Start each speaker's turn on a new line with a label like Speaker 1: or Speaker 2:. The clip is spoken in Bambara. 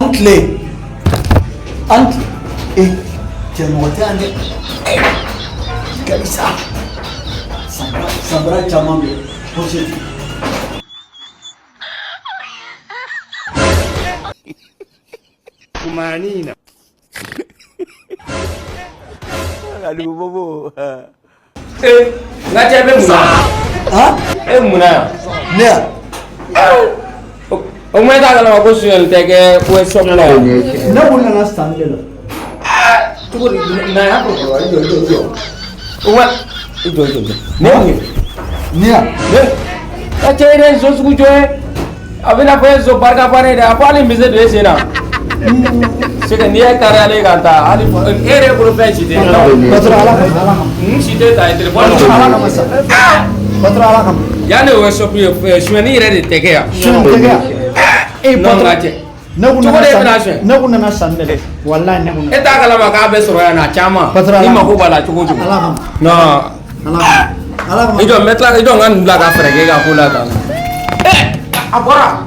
Speaker 1: Antle. Tiens, Kalisa. Sabra chamambe.
Speaker 2: Kumanina.
Speaker 3: Aduh bobo.
Speaker 2: Ngaji be muna. Muna.
Speaker 1: Ne.
Speaker 2: O me da kala ko suyen tege ko sokla.
Speaker 1: Na wala na standelo.
Speaker 2: Tuko na ya ko yo. Wa ido. Ne. Ka chere so su joe. Abina ko so barka pane da apali mize do esena. Sika ni kare ale ganta ali ere profesi de.
Speaker 1: Patra ala.
Speaker 2: Site ta entre bon
Speaker 1: Ala masa. Patra ala kam.
Speaker 2: Yani o so shwani ere de tege ya.
Speaker 1: Patra. Na kuna sandele. Wallahi na kuna.
Speaker 2: Eta kala maka be soro ya na chama. Ni mako bala chugo chugo.
Speaker 1: Ala kam.
Speaker 2: No.
Speaker 1: Ala kam.
Speaker 2: Ido metla ido ngan la ka frege ga kula ta. Agora.